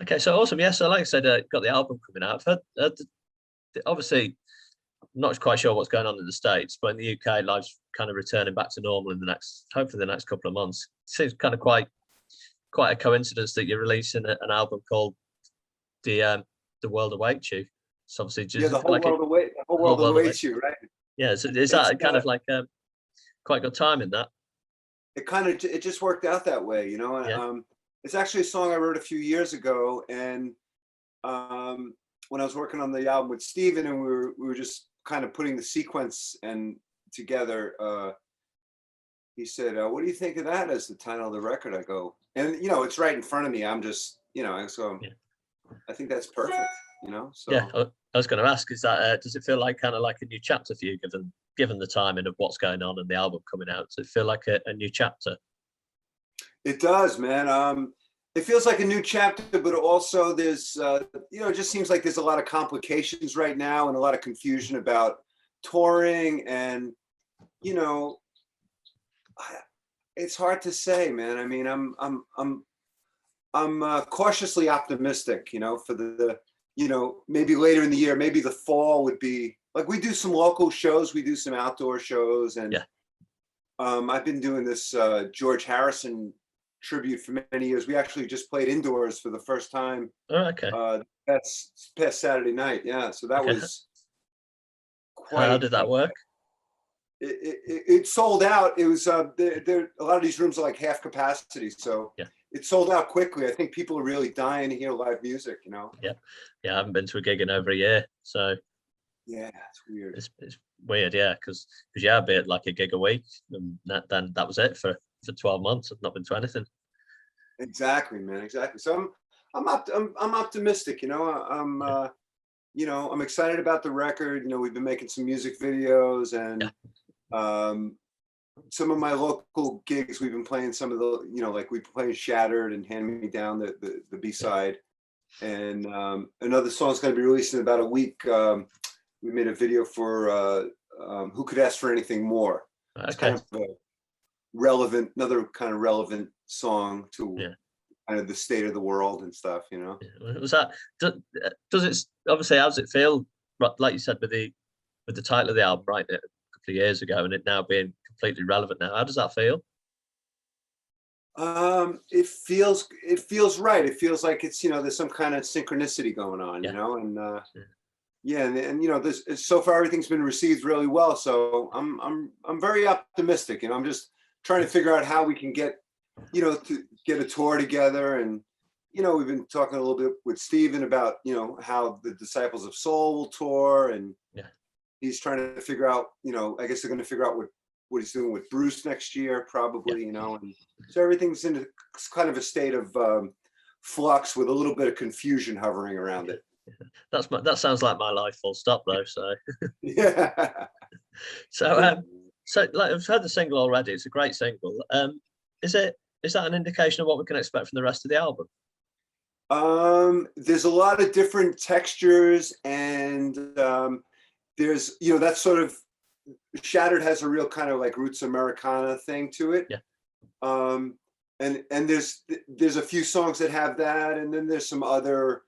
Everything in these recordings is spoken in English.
Okay, so awesome. Yeah, so like I said, got the album coming out. I've heard, obviously, I'm not quite sure what's going on in the States, but in the UK, life's kind of returning back to normal in the next, hopefully, the next couple of months. Seems kind of quite a coincidence that you're releasing an album called The World Awaits You. It's obviously Yeah, just like the whole the whole world world awaits awaits. you, right? Yeah, so is It's that kind of like quite good timing that? it just worked out that way, you know. Yeah. It's actually a song I wrote a few years ago, and when I was working on the album with Steven, and we were just kind of putting the sequence and together. He said, "What do you think of that as the title of the record?" I go, and you know, it's right in front of me. I'm just, you know, so Yeah. I think that's perfect, you know. Yeah, So I was going to ask, is that does it feel like kind of like a new chapter for you, given the timing of what's going on and the album coming out? Does it feel like a new chapter? it does, man. It feels like a new chapter, but also there's, you know, it just seems like there's a lot of complications right now and a lot of confusion about touring, and you know, it's hard to say, man. I mean, I'm cautiously optimistic, you know, for you know, maybe later in the year, maybe the fall would be like we do some local shows, we do some outdoor shows, and Yeah. I've been doing this George Harrison tribute for many years. We actually just played indoors for the first time. Oh, okay. That's past Saturday night. Yeah, so that Okay. was How quite. did that work? It sold out. It was there. A lot of these rooms are like half capacity, so Yeah. it sold out quickly. I think people are really dying to hear live music. You know. Yeah. Yeah, I haven't been to a gig in over a year, so Yeah, it's weird. it's weird, yeah, because yeah, I'd be at like a gig a week, and then that was it for 12 months. I've not been to anything. Exactly, man. Exactly. So I'm optimistic. You know, Yeah. you know, I'm excited about the record. You know, we've been making some music videos, Yeah. and some of my local gigs. We've been playing some of the, you know, like we played Shattered and Hand Me Down, the B Yeah. side, and another song's going to be released in about a week. We made a video for Who Could Ask for Anything More. It's Okay. kind of a relevant, another kind of relevant song to Yeah. kind of the state of the world and stuff, you know. Yeah. Was that does it obviously, how does it feel, like you said, with the title of the album, right, a couple of years ago, and it now being completely relevant now? How does that feel? It feels right. It feels like it's, you know, there's some kind of synchronicity going on, you Yeah. know, and Yeah. yeah, and you know, this so far everything's been received really well. So I'm very optimistic. You know, I'm just trying to figure out how we can get, you know, to get a tour together. And you know, we've been talking a little bit with Steven about, you know, how the Disciples of Soul will tour, and Yeah. he's trying to figure out, you know, I guess they're going to figure out what he's doing with Bruce next year, Yeah. probably, you know, and so everything's in a kind of a state of flux with a little bit of confusion hovering around it. That sounds like my life, full stop, though. So Yeah. so Yeah. so like, I've heard the single already. It's a great single. Is that an indication of what we can expect from the rest of the album? There's a lot of different textures, and there's, you know, that sort of Shattered has a real kind of like roots Americana thing to it. Yeah. And there's a few songs that have that, and then there's some other,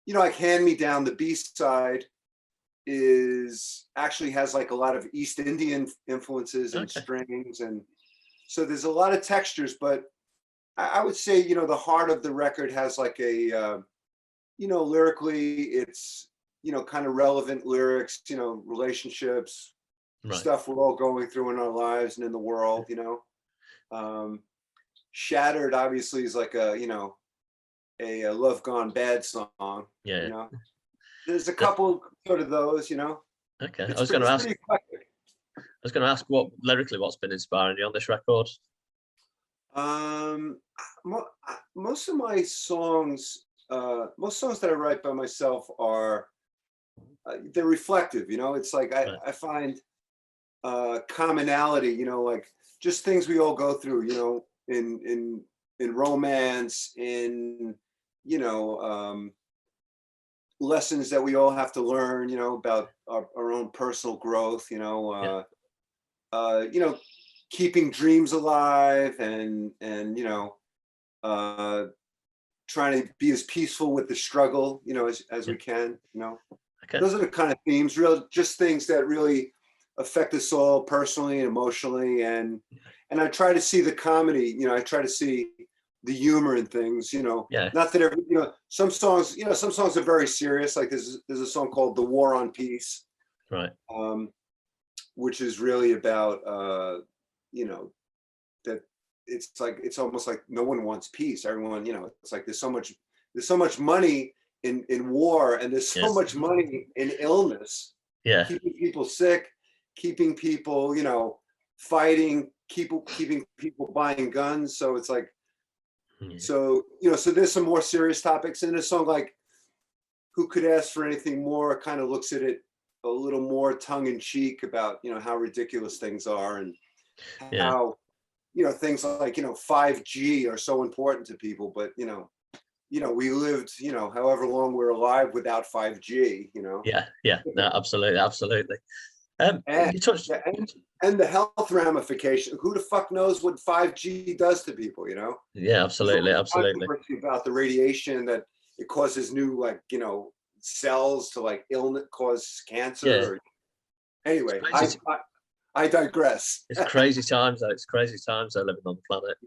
you know, like Hand Me Down, the B side is actually has like a lot of East Indian influences and Okay. strings, and so there's a lot of textures, but I would say, you know, the heart of the record has like a, you know, lyrically, it's, you know, kind of relevant lyrics, you know, relationships, Right. stuff we're all going through in our lives and in the world, you know. Shattered obviously is like a, you know, a love gone bad song, Yeah. you know. There's a Yeah. couple sort of those, you know. Okay. It's pretty eclectic. I was going to ask what lyrically what's been inspiring you on this record. Um, most of my songs, most songs that I write by myself are they're reflective. You know, it's like Right. I find commonality. You know, like just things we all go through. You know, in romance, in, you know, lessons that we all have to learn. You know, about our own personal growth. Yeah. You know, keeping dreams alive, and you know, trying to be as peaceful with the struggle, as we can, Okay. Those are the kind of themes, just things that really affect us all personally and emotionally. And I try to see the comedy, I try to see the humor in things, Yeah. not that some songs are very serious. Like there's a song called The War on Peace, Right. which is really about, that it's almost like no one wants peace. Everyone, it's like there's so much money in war, and there's so much money in illness. Yeah. Keeping people sick, keeping people, fighting, keeping people buying guns. So it's like, so there's some more serious topics in a song like Who Could Ask for Anything More kind of looks at it a little more tongue in cheek about, how ridiculous things are, and how, things like, 5G are so important to people, but, we lived, however long we're alive without 5G, Yeah. No, absolutely. And, You touched. and the health ramification. Who the fuck knows what 5G does to people, Yeah, absolutely. Controversy about the radiation that it causes new, cells to illness, cause cancer. Anyway, I digress. It's crazy times though. It's crazy times though living on the planet.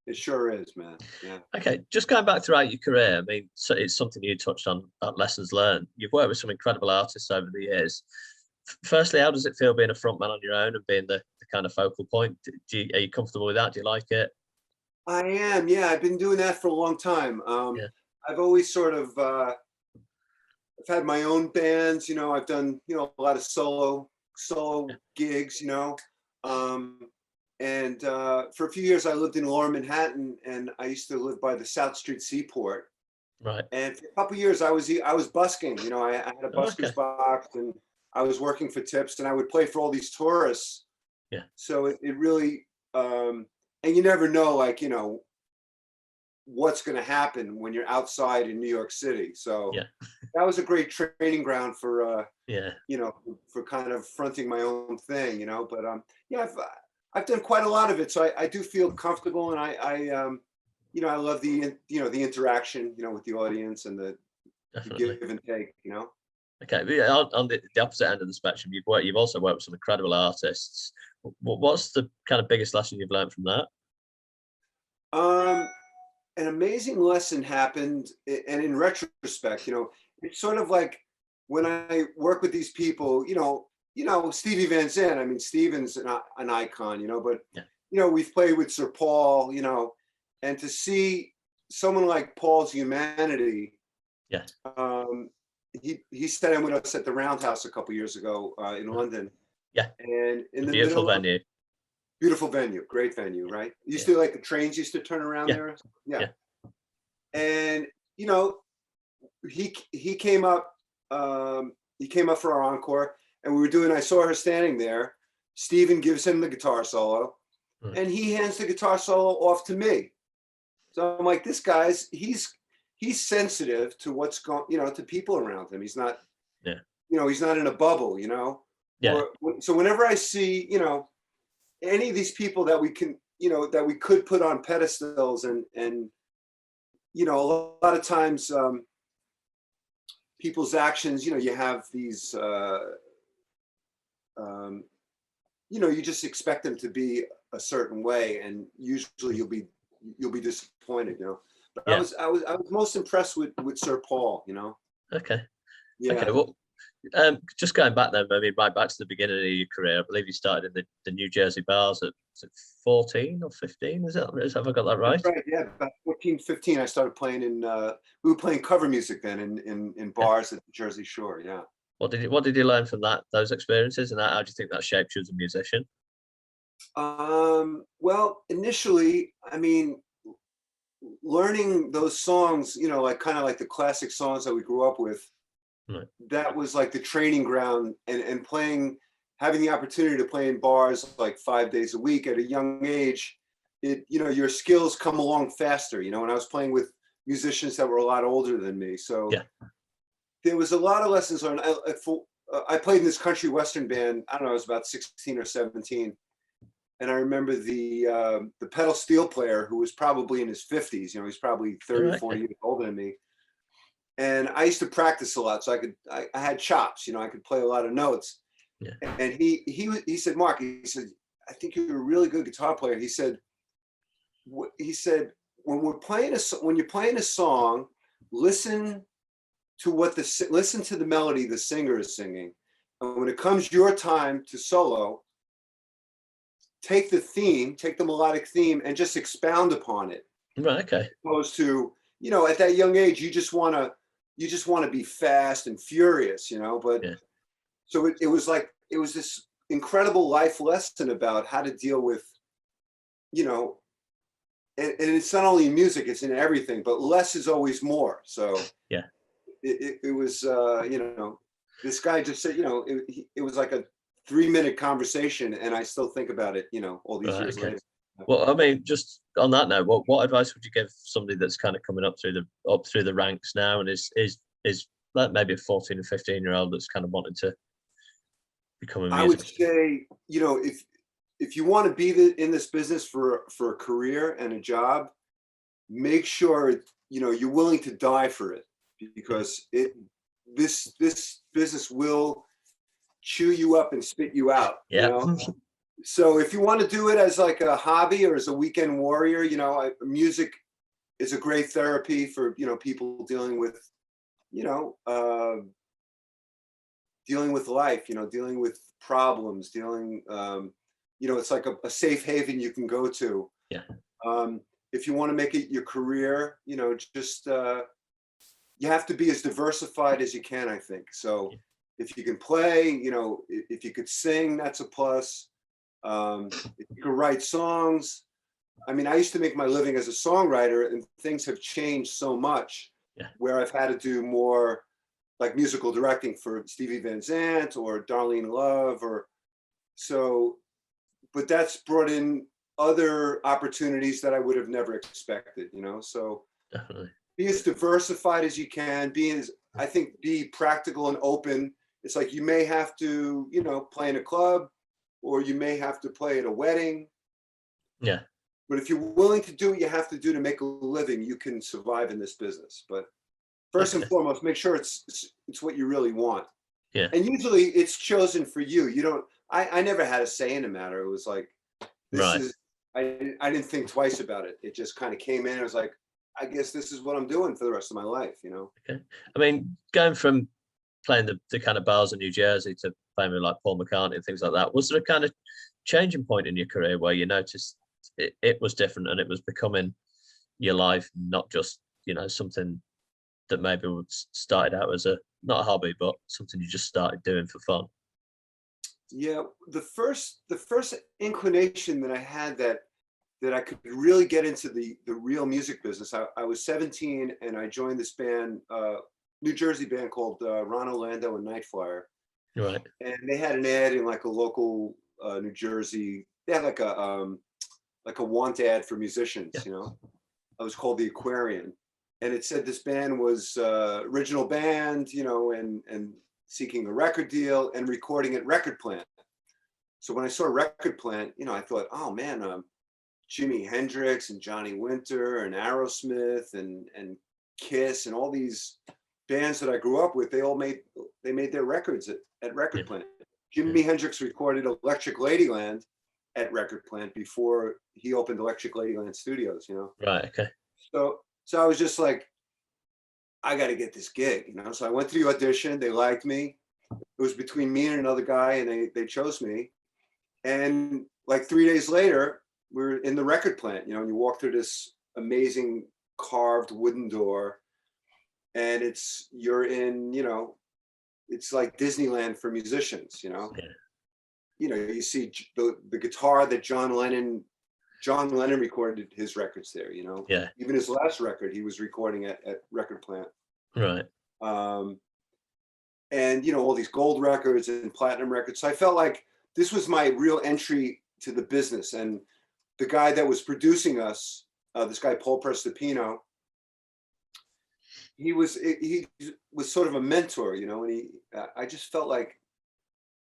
It sure is, man. Yeah. Okay, just going back throughout your career, I mean, so it's something you touched on, that lessons learned. You've worked with some incredible artists over the years. Firstly, how does it feel being a frontman on your own and being the kind of focal point? Are you comfortable with that? Do you like it? I am. Yeah, I've been doing that for a long time. I've always sort of, I've had my own bands. I've done a lot of solo gigs. And for a few years, I lived in Lower Manhattan, and I used to live by the South Street Seaport. Right. And for a couple of years, I was busking. I had a busker's box, and I was working for tips, and I would play for all these tourists. Yeah. So it really, and you never know, what's going to happen when you're outside in New York City. So that was a great training ground for, for kind of fronting my own thing, But I've done quite a lot of it, so I do feel comfortable, and I love the the interaction, with the audience and the give and take, Okay, but on the opposite end of the spectrum, you've also worked with some incredible artists. What's the kind of biggest lesson you've learned from that? An amazing lesson happened, and in retrospect, it's sort of like when I work with these people, Stevie Van Zandt. I mean, Steven's an icon, but we've played with Sir Paul, and to see someone like Paul's humanity. He sat in with us at the Roundhouse a couple years ago in London. Yeah, and in the beautiful middle venue. Beautiful venue, great venue, right? Used to the trains used to turn around there. Yeah. And he came up for our encore, and I saw her standing there. Steven gives him the guitar solo, and he hands the guitar solo off to me. So I'm like, this guy's he's sensitive to what's going, to people around him. He's not, he's not in a bubble, So whenever I see, any of these people that we can, that we could put on pedestals, and a lot of times people's actions, you have these, you just expect them to be a certain way, and usually you'll be disappointed, But I was most impressed with Sir Paul, Okay. Yeah. Okay. Well, just going back then, maybe right back to the beginning of your career, I believe you started in the New Jersey bars at 14 or 15. Have I got that right? That's right. Yeah, about 14, 15. I started playing in. We were playing cover music then in bars at the Jersey Shore. Yeah. What did you learn from those experiences, and how do you think that shaped you as a musician? Well, initially, I mean, learning those songs, kind of like the classic songs that we grew up with. Right. That was like the training ground, and having the opportunity to play in bars like 5 days a week at a young age, your skills come along faster, and I was playing with musicians that were a lot older than me. So there was a lot of lessons learned. I played in this country western band. I don't know, I was about 16 or 17. and I remember the pedal steel player who was probably in his 50s. You know, he's probably 30 or 40 years older than me. And I used to practice a lot, so I had chops. You know, I could play a lot of notes. Yeah. And he said, Mark, he said, I think you're a really good guitar player. He said, when you're playing a song, listen to the melody the singer is singing, and when it comes your time to solo, take the melodic theme and just expound upon it. Right. Okay. Opposed to, you know, at that young age, you just want to be fast and furious, you know. But yeah. So it was this incredible life lesson about how to deal with, you know, and it's not only in music, it's in everything, but less is always more. So yeah, it was, you know, this guy just said, you know, it was like a 3-minute conversation, and I still think about it, you know, all these years later. Well, I mean, just on that note, what advice would you give somebody that's kind of coming up through the ranks now, and is like maybe a 14 or 15-year-old that's kind of wanting to become a musician? I would say, you know, if you want to be in this business for a career and a job, make sure, you know, you're willing to die for it, because this business will chew you up and spit you out. Yeah. You know? So if you want to do it as like a hobby or as a weekend warrior, you know, music is a great therapy for, you know, people dealing with, you know, dealing with life, you know, dealing with problems, you know, it's like a safe haven you can go to. Yeah. If you want to make it your career, you know, just you have to be as diversified as you can, I think. So if you can play, you know, if you could sing, that's a plus. If you could write songs. I mean, I used to make my living as a songwriter, and things have changed so much, where I've had to do more like musical directing for Stevie Van Zandt or Darlene Love, but that's brought in other opportunities that I would have never expected, you know. So definitely be as diversified as you can, be practical and open. It's like you may have to, you know, play in a club, or you may have to play at a wedding. Yeah. But if you're willing to do what you have to do to make a living, you can survive in this business. But first and foremost, make sure it's what you really want. Yeah. And usually it's chosen for you. You don't, I never had a say in the matter. It was like, I didn't think twice about it. It just kind of came in. I was like, I guess this is what I'm doing for the rest of my life, you know? Okay. I mean, going from playing the kind of bars in New Jersey to playing with like Paul McCartney and things like that, was there a kind of changing point in your career where you noticed it was different and it was becoming your life, not just, you know, something that maybe started out as not a hobby, but something you just started doing for fun? Yeah, the first inclination that I had that I could really get into the real music business, I was 17 and I joined this band, New Jersey band called Ron Orlando and Night Flyer. Right. And they had an ad in like a local New Jersey. They had like a want ad for musicians, you know. It was called the Aquarian, and it said this band was original band, you know, and seeking a record deal and recording at Record Plant. So when I saw Record Plant, you know, I thought, oh man, Jimi Hendrix and Johnny Winter and Aerosmith and Kiss and all these bands that I grew up with, they made their records at Record Plant. Jimi Hendrix recorded Electric Ladyland at Record Plant before he opened Electric Ladyland Studios, you know? Right. Okay. So I was just like, I got to get this gig, you know? So I went to the audition. They liked me. It was between me and another guy, and they chose me. And like 3 days later, we were in the Record Plant, you know, and you walk through this amazing carved wooden door, and you're in, you know, it's like Disneyland for musicians, you know. Yeah. You know, you see the guitar that John Lennon recorded his records there, you know. Yeah. Even his last record, he was recording at Record Plant. Right. And, you know, all these gold records and platinum records. So I felt like this was my real entry to the business. And the guy that was producing us, this guy, Paul Prestipino, he was sort of a mentor, you know, and I just felt like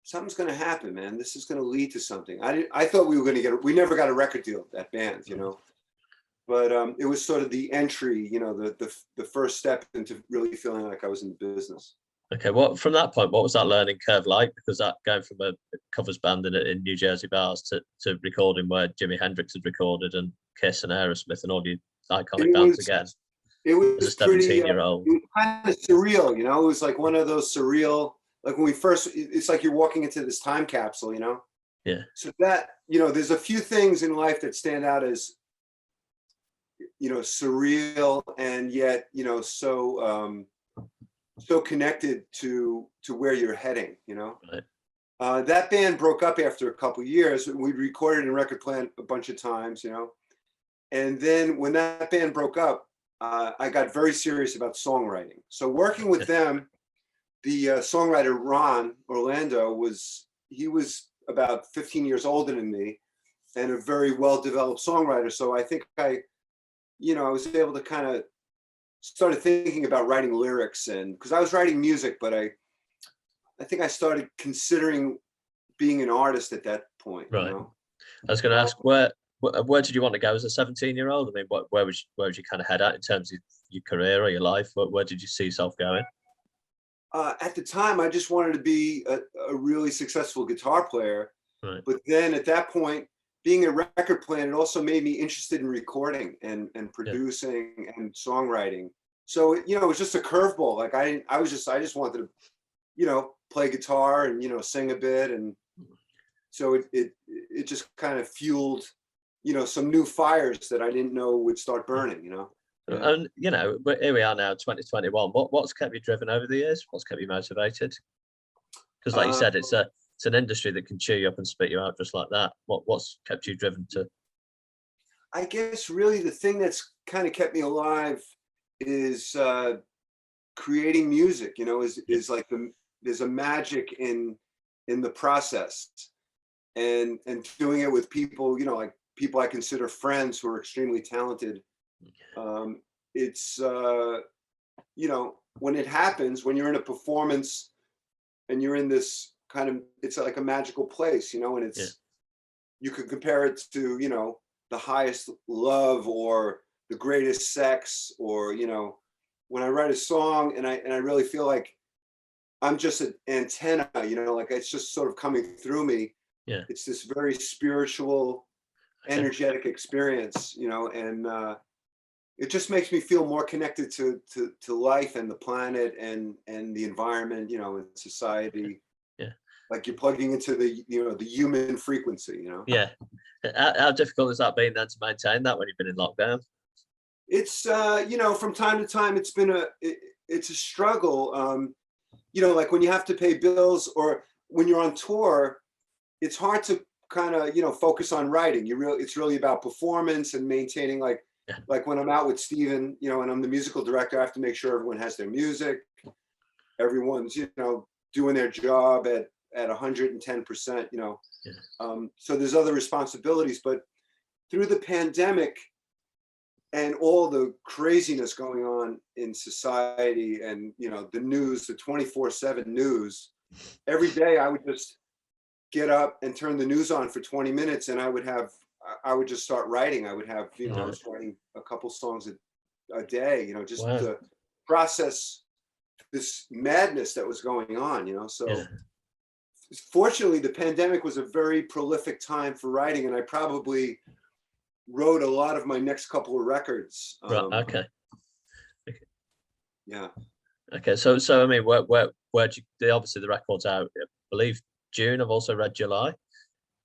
something's going to happen, man. This is going to lead to something. I thought we were going to we never got a record deal, that band, you know, but it was sort of the entry, you know, the first step into really feeling like I was in the business. Okay, what from that point, what was that learning curve like? Because that going from a covers band in New Jersey bars to recording where Jimi Hendrix had recorded and Kiss and Aerosmith and all the iconic bands again. It was As a 17-year-old. it was kind of surreal, you know. It was like one of those surreal, like when we first, it's like you're walking into this time capsule, you know. Yeah. So that, you know, there's a few things in life that stand out as, you know, surreal and yet, you know, so connected to where you're heading, you know. Right. That band broke up after a couple of years. We recorded in Record Plant a bunch of times, you know. And then when that band broke up, I got very serious about songwriting. So working with them, the songwriter Ron Orlando was about 15 years older than me and a very well-developed songwriter. So I think I was able to kind of started thinking about writing lyrics, and because I was writing music, but I think I started considering being an artist at that point. Right. You know? I was going to ask where did you want to go as a 17-year-old? I mean, where would you kind of head at in terms of your career or your life? Where did you see yourself going? At the time, I just wanted to be a really successful guitar player. Right. But then at that point, being a record player, it also made me interested in recording and producing and songwriting. So, you know, it was just a curveball. Like I just wanted to, you know, play guitar and, you know, sing a bit. And so it just kind of fueled, you know, some new fires that I didn't know would start burning, you know. Yeah. And, you know, but here we are now, 2021. What's kept you driven over the years? What's kept you motivated? Because like you said, it's an industry that can cheer you up and spit you out just like that. What's kept you driven to? I guess really the thing that's kind of kept me alive is creating music, you know, is like there's a magic in the process and doing it with people, you know, like people I consider friends who are extremely talented. It's you know, when it happens, when you're in a performance and you're in this kind of, it's like a magical place, you know, and it's, you could compare it to, you know, the highest love or the greatest sex, or, you know, when I write a song and I really feel like I'm just an antenna, you know, like it's just sort of coming through me. Yeah. It's this very spiritual, energetic experience, you know, and it just makes me feel more connected to life and the planet and the environment, you know, and society. Yeah. Like you're plugging into the, you know, the human frequency, you know. Yeah. How difficult has that been then to maintain that when you've been in lockdown? It's you know, from time to time it's been it's a struggle. You know, like when you have to pay bills or when you're on tour, it's hard to kind of, you know, focus on writing. It's really about performance and maintaining like when I'm out with Steven, you know, and I'm the musical director, I have to make sure everyone has their music. Everyone's, you know, doing their job at 110%, you know. So there's other responsibilities, but through the pandemic and all the craziness going on in society and, you know, the news, the 24/7 news, every day I would just get up and turn the news on for 20 minutes and I would just start writing. I would have, you know, I was writing a couple songs a day, you know, just to process this madness that was going on, you know. So fortunately, the pandemic was a very prolific time for writing, and I probably wrote a lot of my next couple of records. Okay. Yeah. Okay. So I mean, where'd you? Obviously, the record's out. I believe June. I've also read July.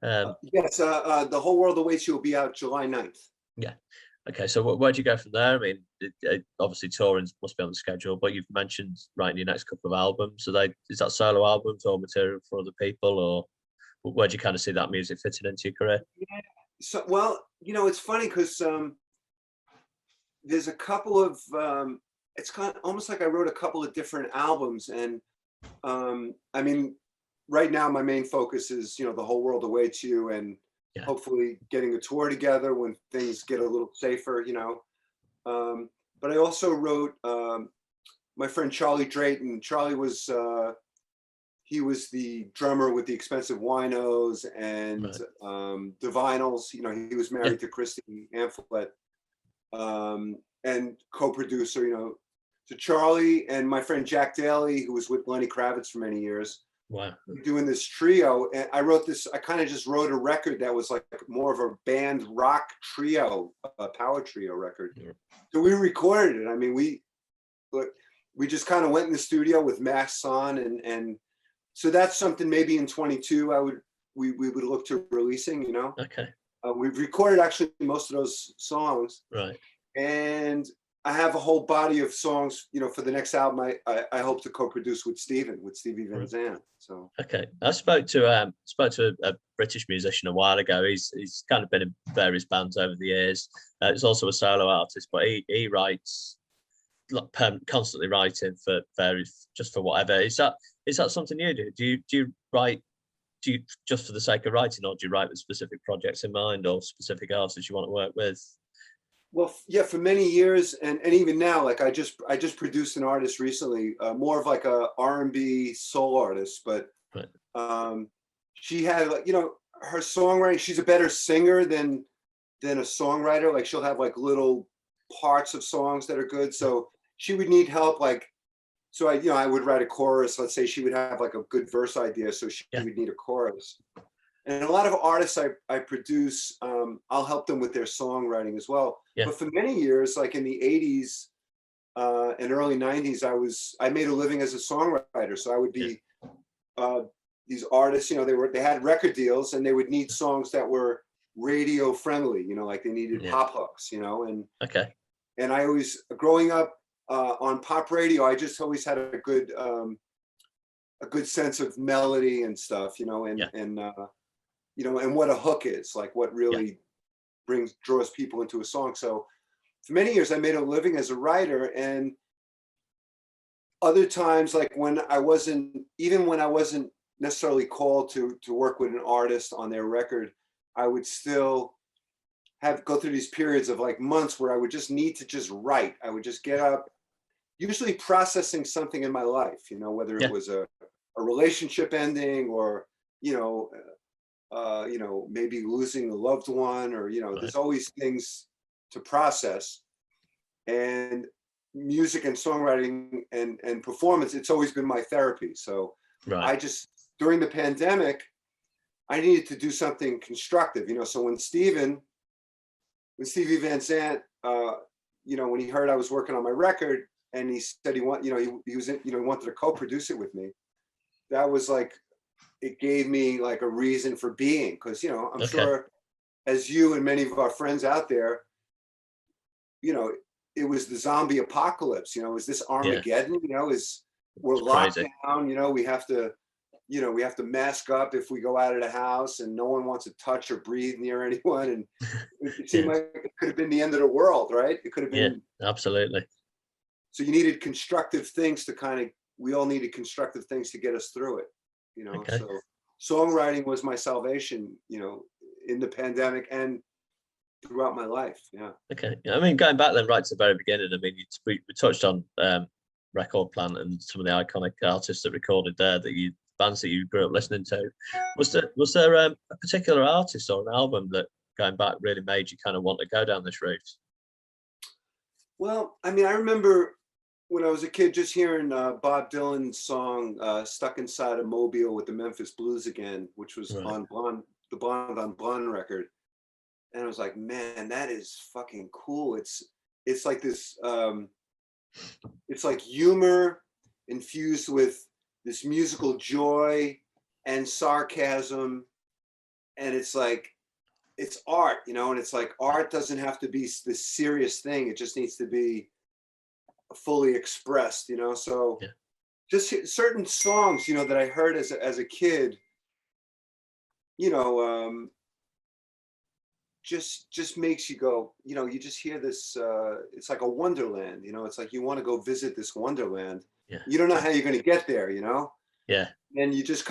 Yes. The Whole World Awaits You will be out July 9th. Yeah. Okay. So where'd you go from there? I mean, obviously touring must be on the schedule, but you've mentioned writing your next couple of albums. Is that solo albums or material for other people, or where do you kind of see that music fitting into your career? Yeah. So, well, you know, it's funny because there's a couple of, it's kind of almost like I wrote a couple of different albums. And I mean, right now my main focus is, you know, The Whole World Awaits You and hopefully getting a tour together when things get a little safer, you know. But I also wrote my friend Charlie Drayton. Charlie was, he was the drummer with the Expensive Winos and the Vinyls. You know, he was married to Christy Amphlett, and co-producer, you know, to Charlie and my friend Jack Daly, who was with Lenny Kravitz for many years. Wow. Doing this trio. And I wrote this, I kind of just wrote a record that was like more of a band rock trio, a power trio record. Yeah. So we recorded it. I mean, we just kind of went in the studio with masks on, and so that's something maybe in 22 we would look to releasing, you know. Okay. We've recorded actually most of those songs. Right. And I have a whole body of songs, you know, for the next album. I hope to co-produce with Stevie Van Zandt. So okay, I spoke to a British musician a while ago. He's kind of been in various bands over the years. He's also a solo artist, but he writes, constantly writing for various, just for whatever. Is that something you do? Do you write? Do you just for the sake of writing, or do you write with specific projects in mind or specific artists you want to work with? Well, yeah, for many years, and even now, like I just produced an artist recently, more of like a R&B soul artist, but she had, like, you know, her songwriting. She's a better singer than a songwriter. Like she'll have like little parts of songs that are good, so she would need help. Like, so I would write a chorus. Let's say she would have like a good verse idea, so she would need a chorus. And a lot of artists I produce, I'll help them with their songwriting as well. Yeah. But for many years, like in the 80s and early 90s, I made a living as a songwriter. So I would be these artists, you know, they had record deals, and they would need songs that were radio friendly, you know, like they needed pop hooks, you know. And and I always, growing up on pop radio, I just always had a good sense of melody and stuff, you know, and you know, and what a hook is, like what really draws people into a song. So for many years, I made a living as a writer, and other times, like when I wasn't necessarily called to work with an artist on their record, I would still go through these periods of like months where I would just need to just write. I would just get up, usually processing something in my life, you know, whether it was a relationship ending, or, you know, maybe losing a loved one, or, you know, there's always things to process. And music and songwriting and performance, it's always been my therapy. So I just, during the pandemic, I needed to do something constructive, you know. So when Stevie Van Zandt, you know, when he heard I was working on my record, and he said he wanted to co-produce it with me, that was like, it gave me like a reason for being, because, you know, I'm sure as you and many of our friends out there, you know, it was the zombie apocalypse, you know, is this Armageddon, you know, we're locked down, you know, we have to mask up if we go out of the house, and no one wants to touch or breathe near anyone. And it seemed like it could have been the end of the world, right? It could have been. Yeah, absolutely. So you needed constructive things we all needed constructive things to get us through it, you know. So songwriting was my salvation, you know, in the pandemic and throughout my life. Yeah. Okay. I mean, going back then right to the very beginning, I mean, we touched on Record Plant and some of the iconic artists that recorded there, bands that you grew up listening to. Was there a particular artist or an album that, going back, really made you kind of want to go down this route? Well, I mean, I remember when I was a kid just hearing Bob Dylan's song "Stuck Inside a Mobile with the Memphis Blues Again," which was on the Blonde on Blonde record, and I was like, man, that is fucking cool. It's like this, it's like humor infused with this musical joy and sarcasm, and it's like, it's art, you know. And it's like, art doesn't have to be this serious thing, it just needs to be fully expressed, you know. So just certain songs, you know, that I heard as a kid, you know, just makes you go, you know, you just hear this, it's like a wonderland, you know. It's like you want to go visit this wonderland. You don't know how you're going to get there, you know. And you just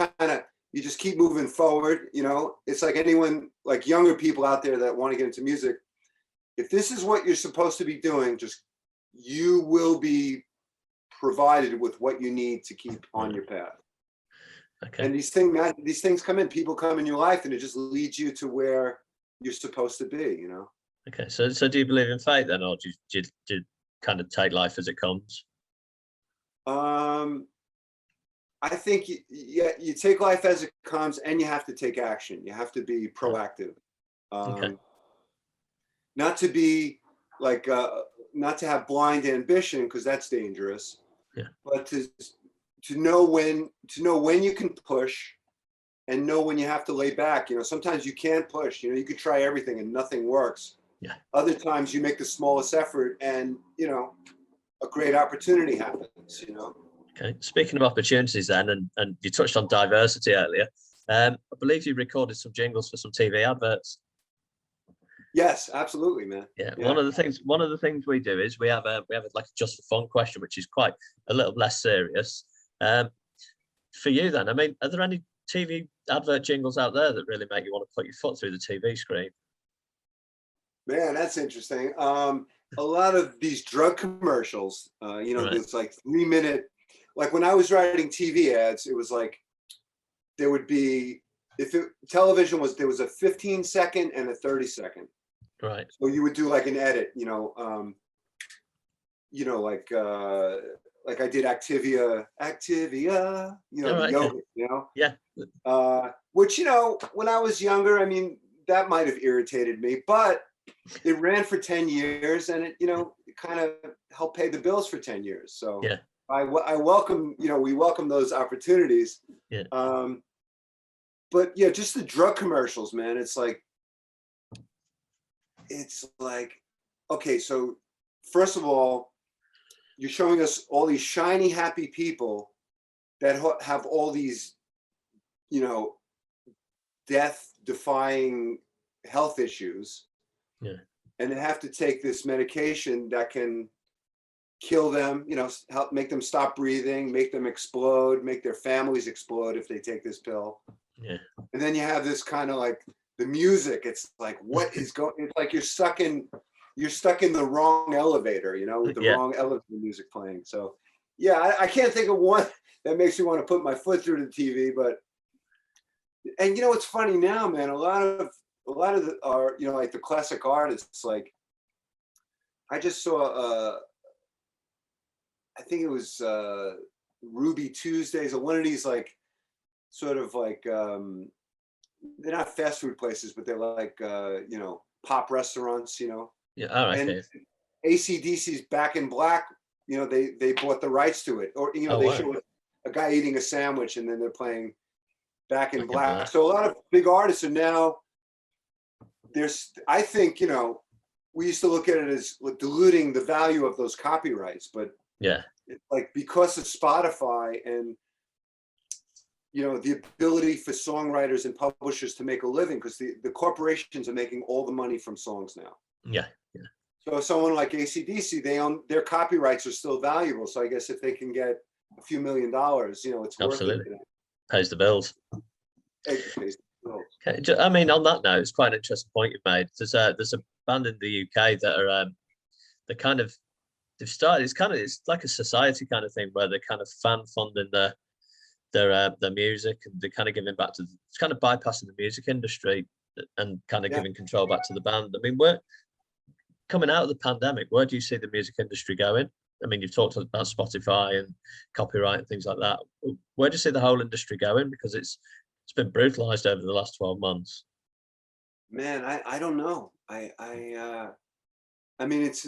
keep moving forward, you know. It's like anyone, like younger people out there that want to get into music, if this is what you're supposed to be doing, you will be provided with what you need to keep on your path. Okay. And these things come in, people come in your life, and it just leads you to where you're supposed to be, you know? Okay. So do you believe in fate then, or do you kind of take life as it comes? Um, I think you take life as it comes, and you have to take action. You have to be proactive. Okay. Not to be like, not to have blind ambition, because that's dangerous. Yeah. But to know when you can push, and know when you have to lay back. You know, sometimes you can't push. You know, you could try everything and nothing works. Yeah. Other times you make the smallest effort, and you know, a great opportunity happens. You know. Okay. Speaking of opportunities, then, and you touched on diversity earlier. I believe you recorded some jingles for some TV adverts. Yes, absolutely, man. Yeah. One of the things we do is we have like a just for fun question, which is quite a little less serious. For you, then, I mean, are there any TV advert jingles out there that really make you want to put your foot through the TV screen? Man, that's interesting. A lot of these drug commercials, you know, Right. there's like 3-minute, like when I was writing TV ads, it was like, there would be, television was, there was a 15-second and a 30-second. Right. So you would do like an edit, you know, like I did Activia, you know, Right, the yoga, okay. you know? Yeah. Which, you know, when I was younger, I mean, that might have irritated me, but it ran for 10 years, and it, you know, it kind of helped pay the bills for 10 years. So Yeah. I welcome, you know, we welcome those opportunities. Yeah. But yeah, just the drug commercials, man. It's like, okay, so first of all, you're showing us all these shiny, happy people that have all these, you know, death-defying health issues. Yeah. And they have to take this medication that can kill them, you know, help make them stop breathing, make them explode, make their families explode if they take this pill. Yeah. And then you have this kind of like the music. It's like, what is going? It's like you're stuck in the wrong elevator, you know, with the Yeah. wrong elevator music playing. So, yeah, I can't think of one that makes me want to put my foot through the TV. But, and you know, it's funny now, man. A lot of you know, like the classic artists. Like, I just saw, I think it was Ruby Tuesdays, or one of these like sort of like, they're not fast food places, but they're like, you know, pop restaurants, you know. Yeah. All right. And Okay. AC/DC's Back in Black, you know, they bought the rights to it. Or, you know, they show a guy eating a sandwich, and then they're playing Back in Black. So a lot of big artists are now, I think, you know, we used to look at it as diluting the value of those copyrights, but yeah, it's like, because of Spotify and, you know, the ability for songwriters and publishers to make a living, because the corporations are making all the money from songs now. Yeah. Yeah. So someone like AC/DC, they own, their copyrights are still valuable. So I guess if they can get a few $1 million, you know, it's worth it. Pays the bills. Okay. I mean, on that note, it's quite an interesting point you made. There's a band in the UK that are they've started. It's like a society kind of thing where they're kind of fan funding their music, and they're kind of giving back to. It's kind of bypassing the music industry and kind of giving control back to the band. I mean, we're coming out of the pandemic. Where do you see the music industry going? I mean, you've talked about Spotify and copyright and things like that. Where do you see the whole industry going? Because it's been brutalized over the last 12 months. Man, I don't know. I mean, it's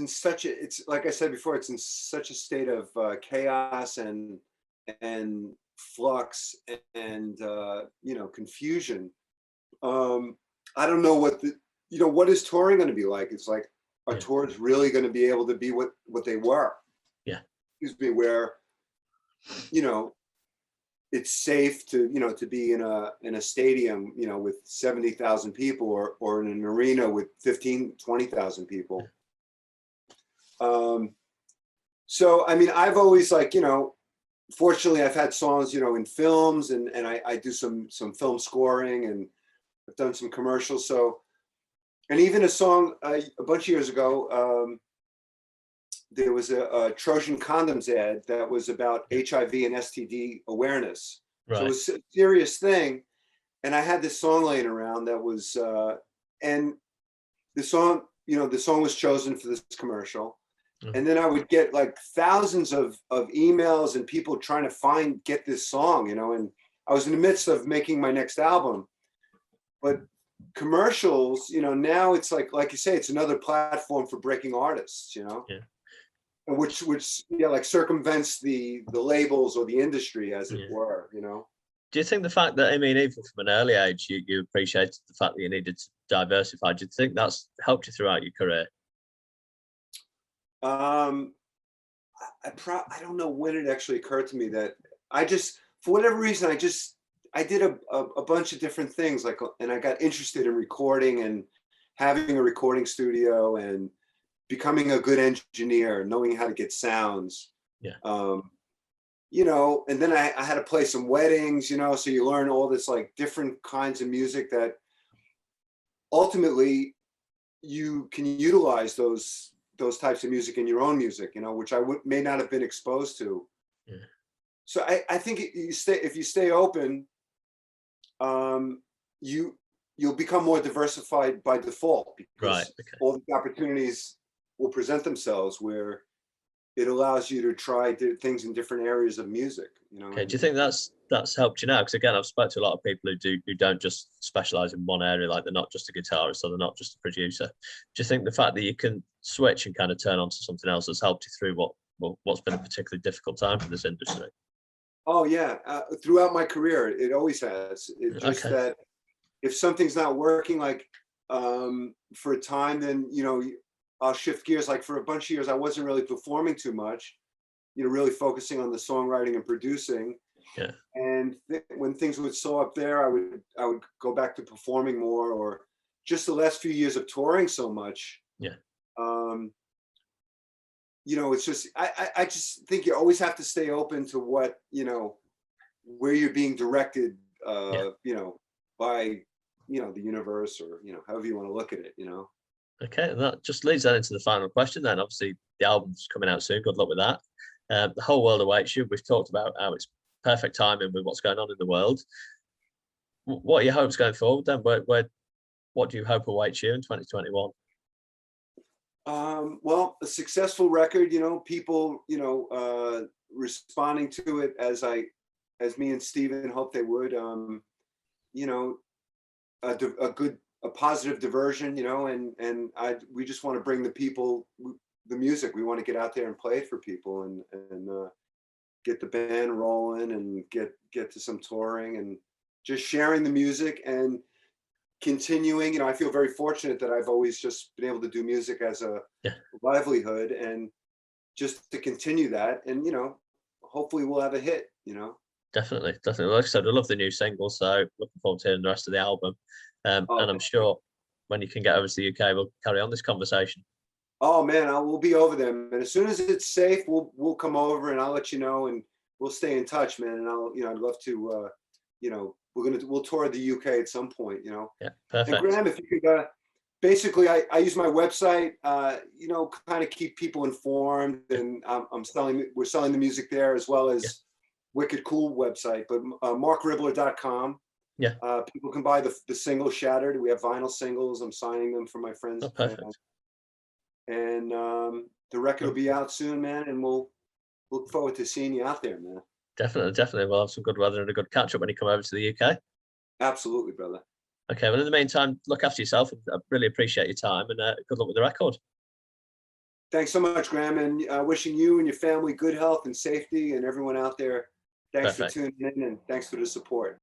like I said before, it's in such a state of chaos and flux and you know, confusion. I don't know what is touring going to be like. It's like, are tours really going to be able to be what they were? Yeah. Excuse me, where, you know, it's safe to, you know, to be in a stadium, you know, with 70,000 people, or in an arena with 20,000 people. So, I mean, I've always, like, you know, fortunately I've had songs, you know, in films, and I do some film scoring, and I've done some commercials. So, and even a song a bunch of years ago, there was a Trojan condoms ad that was about HIV and STD awareness. So it Right. was a serious thing. And I had this song laying around that was, and the song, the song was chosen for this commercial. Mm. And then I would get like thousands of emails and people trying to get this song, and I was in the midst of making my next album. But commercials, now it's like you say, it's another platform for breaking artists, Yeah. which yeah, like circumvents the labels or the industry, as it Yeah. were. Do you think the fact that, I mean, even from an early age, you appreciated the fact that you needed to diversify? Do you think that's helped you throughout your career? Um, I don't know when it actually occurred to me that I just, for whatever reason, I did a bunch of different things, and I got interested in recording and having a recording studio and becoming a good engineer, knowing how to get sounds. Yeah. And then I had to play some weddings, so you learn all this like different kinds of music that ultimately you can utilize those types of music in your own music, which I may not have been exposed to. Yeah. So I think if you stay open, you'll become more diversified by default, Right. because Okay. all the opportunities will present themselves where it allows you to try things in different areas of music. Okay. Do you think that's helped you now? Because again, I've spoken to a lot of people who don't just specialize in one area, like they're not just a guitarist or they're not just a producer. Do you think the fact that you can switch and kind of turn on to something else has helped you through what's been a particularly difficult time for this industry? Oh yeah, throughout my career, it always has. It's just Okay. that if something's not working, like for a time, then I'll shift gears. Like for a bunch of years, I wasn't really performing too much, really focusing on the songwriting and producing. Yeah. And when things would slow up there, I would go back to performing more, or just the last few years of touring so much. Yeah. Um, it's just I just think you always have to stay open to what where you're being directed, Yeah. by the universe, or however you want to look at it. Okay, and that just leads that into the final question then. Obviously, the album's coming out soon. Good luck with that. The whole world awaits you. We've talked about how it's perfect timing with what's going on in the world. What are your hopes going forward then? What do you hope awaits you in 2021? Well, a successful record, people, responding to it as me and Steven hope they would. You know, a positive diversion, and we just want to bring the people the music. We want to get out there and play it for people, and get the band rolling, and get to some touring, and just sharing the music and continuing. I feel very fortunate that I've always just been able to do music as a Yeah, livelihood, and just to continue that, and hopefully we'll have a hit. definitely, definitely. Like I said, I love the new single, so looking forward to hearing the rest of the album. Oh, And I'm sure when you can get over to the UK, we'll carry on this conversation. oh man, we'll be over there, and as soon as it's safe, we'll come over, and I'll let you know, and we'll stay in touch, man. And I'd love to, we'll tour the UK at some point. Yeah, And perfect. Graham, if you could, basically, I use my website, kind of keep people informed, Yeah, and we're selling the music there, as well yeah, as wicked cool website, but marcribler.com. yeah. People can buy the single Shattered. We have vinyl singles. I'm signing them for my friend's Oh, band, perfect. and the record will Oh, be out soon, man. And we'll look forward to seeing you out there, man. definitely, definitely. We'll have some good weather and a good catch up when you come over to the UK. Absolutely, brother. Okay, well, in the meantime, look after yourself, and I really appreciate your time, and good luck with the record. Thanks so much, Graham, and wishing you and your family good health and safety, and everyone out there. Thanks for Perfect. tuning in, and thanks for the support.